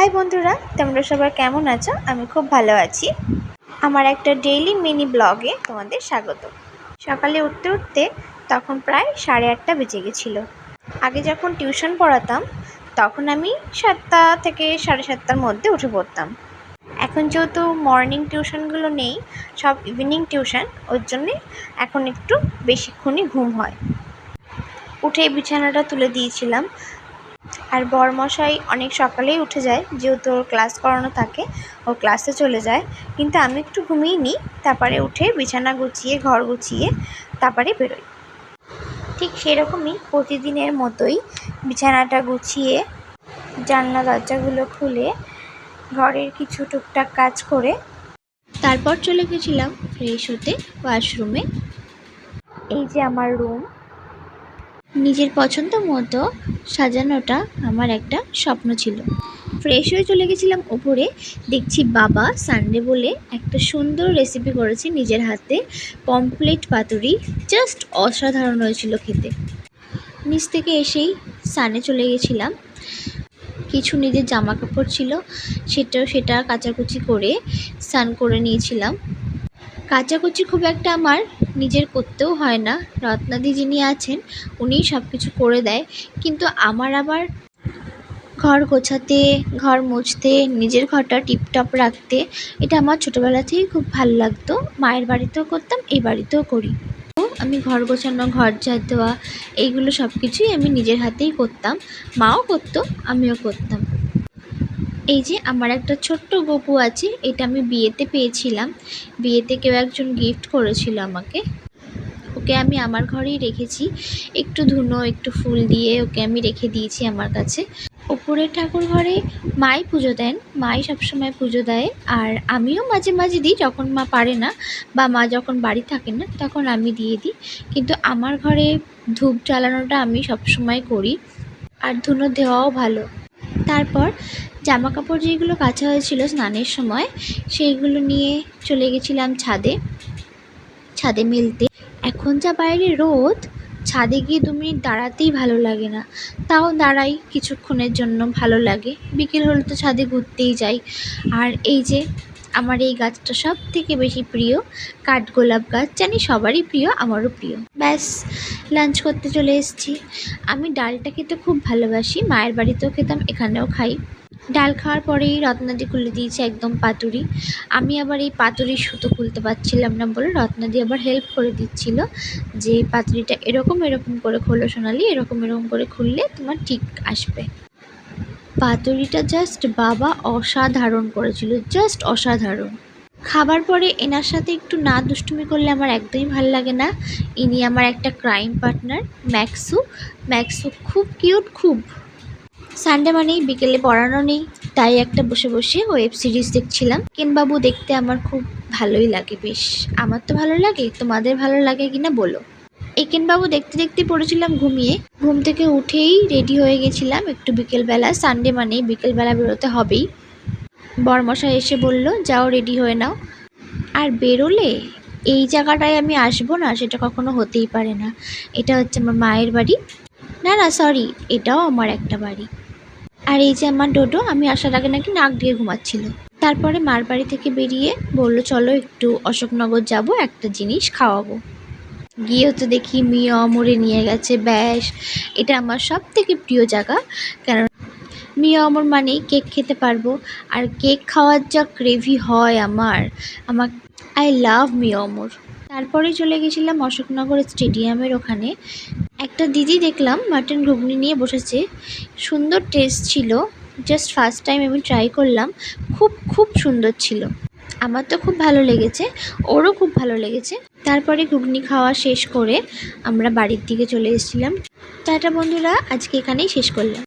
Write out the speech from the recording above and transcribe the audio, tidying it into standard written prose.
High বন্ধুরা, তোমরা সবাই কেমন আছো? আমি খুব ভালো আছি। আমার একটা ডেইলি মিনি ব্লগে তোমাদের স্বাগত। সকালে উঠতে উঠতে তখন প্রায় 8:30 বেজে গেছিলো। আগে যখন টিউশন পড়াতাম তখন আমি 7টা থেকে 7:30টার মধ্যে উঠে পড়তাম। এখন যেহেতু মর্নিং টিউশনগুলো নেই, সব ইভিনিং টিউশন, ওর জন্যে এখন একটু বেশিক্ষণই ঘুম হয়। উঠে বিছানাটা তুলে দিয়েছিলাম। আর বরমশাই অনেক সকালেই উঠে যায়, যেহেতু ওর ক্লাস করানো থাকে, ও ক্লাসে চলে যায়। কিন্তু আমি একটু ঘুমিয়ে নিই, তারপরে উঠে বিছানা গুছিয়ে ঘর গুছিয়ে তারপরে বেরোই। ঠিক সেরকমই প্রতিদিনের মতোই বিছানাটা গুছিয়ে জানলা দরজাগুলো খুলে ঘরের কিছু টুকটাক কাজ করে তারপর চলে গেছিলাম ফ্রেশ হতে ওয়াশরুমে। এই যে আমার রুম, নিজের পছন্দ মতো সাজানোটা আমার একটা স্বপ্ন ছিল। ফ্রেশ হয়ে চলে গেছিলাম ওপরে। দেখছি বাবা সানডে বলে একটা সুন্দর রেসিপি করেছে নিজের হাতে, পমফ্রেট পাতুরি। জাস্ট অসাধারণ হয়েছিল খেতে। নিচ থেকে এসেই স্নানে চলে গেছিলাম। কিছু নিজের জামা কাপড় ছিল, সেটা কাচাকুচি করে স্নান করে নিয়েছিলাম। কাচাকুচি খুব একটা আমার নিজের করতেও হয় না, রত্নাদি যিনি আছেন উনিই সব কিছু করে দেয়। কিন্তু আমার আবার ঘর গোছাতে, ঘর মুছতে, নিজের ঘরটা টিপটপ রাখতে এটা আমার ছোটোবেলা থেকেই খুব ভালো লাগতো। মায়ের বাড়িতেও করতাম, এই বাড়িতেও করি। আমি ঘর গোছানো, ঘর ঝাড় দেওয়া, এইগুলো সব কিছুই আমি নিজের হাতেই করতাম। মাও করতো, আমিও করতাম। এই যে আমার একটা ছোট্ট গপু আছে, এটা আমি বিয়েতে পেয়েছিলাম। বিয়েতে কেউ একজন গিফট করেছিল আমাকে। ওকে আমি আমার ঘরেই রেখেছি, একটু ধুনো একটু ফুল দিয়ে ওকে আমি রেখে দিয়েছি আমার কাছে। ওপরের ঠাকুর ঘরে মাই পুজো দেন, মাই সবসময় পুজো দেয়। আর আমিও মাঝে মাঝে দিই, যখন মা পারে না বা মা যখন বাড়ি থাকে না তখন আমি দিয়ে দিই। কিন্তু আমার ঘরে ধূপ জ্বালানোটা আমি সবসময় করি, আর ধুনো দেওয়াও ভালো। তারপর জামা কাপড় যেগুলো কাচা হয়েছিল স্নানের সময়, সেইগুলো নিয়ে চলে গেছিলাম ছাদে মেলতে। এখন যা বাইরে রোদ, ছাদে গিয়ে 2 মিনিট দাঁড়াতেই ভালো লাগে না, তাও দাঁড়াই কিছুক্ষণের জন্য, ভালো লাগে। বিকেল হলে তো ছাদে ঘুরতেই যাই। আর এই যে আমার এই গাছটা সব থেকে বেশি প্রিয়, কাঠগোলাপ গাছ। জানি সবারই প্রিয়, আমারও প্রিয়। ব্যাস, লাঞ্চ করতে চলে এসেছি। আমি ডালটা খেতে খুব ভালোবাসি, মায়ের বাড়িতেও খেতাম, এখানেও খাই। ডাল খাওয়ার পরেই রত্নাদি খুলে দিয়েছে একদম পাতুরি। আমি আবার এই পাতুরির সুতো খুলতে পারছিলাম না বলে রত্নাদি আবার হেল্প করে দিচ্ছিল, যে পাতুরিটা এরকম এরকম করে খোলো সোনালি, এরকম এরকম করে খুললে তোমার ঠিক আসবে। পাতুরিটা জাস্ট বাবা অসাধারণ করেছিল, জাস্ট অসাধারণ। খাবার পরে এনার সাথে একটু না দুষ্টুমি করলে আমার একদমই ভালো লাগে না। ইনি আমার একটা ক্রাইম পার্টনার, ম্যাক্সু খুব কিউট, খুব। সানডে মানেই বিকেলে পড়ানো নেই, তাই একটা বসে বসে ওয়েব সিরিজ দেখছিলাম। কেনবাবু দেখতে আমার খুব ভালোই লাগে, বেশ। আমার তো ভালো লাগে, তোমাদের ভালো লাগে কিনা বলো। একেনবাবু দেখতে দেখতে পড়েছিলাম ঘুমিয়ে। ঘুম থেকে উঠেই রেডি হয়ে গেছিলাম একটু বিকেলবেলা, সানডে মানেই বিকেলবেলা বেরোতে হবেই। বরমশাই এসে বলল, যাও রেডি হয়ে নাও। আর বেরোলে এই জায়গাটায় আমি আসবো না সেটা কখনো হতেই পারে না। এটা হচ্ছে আমার মায়ের বাড়ি, না সরি, এটাও আমার একটা বাড়ি। আর এই যে আমার ডোডো, আমি আসার আগে নাকি নাক দিয়ে ঘুমাচ্ছিল। তারপরে মার বাড়ি থেকে বেরিয়ে বললো, চলো একটু অশোকনগর যাব, একটা জিনিস খাওয়াবো। গিয়েও তো দেখি মিয়া অমরে নিয়ে গেছে। ব্যাস, এটা আমার সব থেকে প্রিয় জায়গা, কারণ মিয়া অমর মানেই কেক খেতে পারবো। আর কেক খাওয়ার যা গ্রেভি হয় আমার, আই লাভ মিয়া অমর। তারপরে চলে গেছিলাম অশোকনগর স্টেডিয়ামের ওখানে। একটা দিদি দেখলাম মাটন ঘুগনি নিয়ে বসেছে, সুন্দর টেস্ট ছিল। জাস্ট ফার্স্ট টাইম আমি ট্রাই করলাম, খুব খুব সুন্দর ছিল। আমার তো খুব ভালো লেগেছে, ওরও খুব ভালো লেগেছে। তারপরে ঘুগনি খাওয়া শেষ করে আমরা বাড়ির দিকে চলে এসেছিলাম। টাটা বন্ধুরা, আজকে এখানেই শেষ করলাম।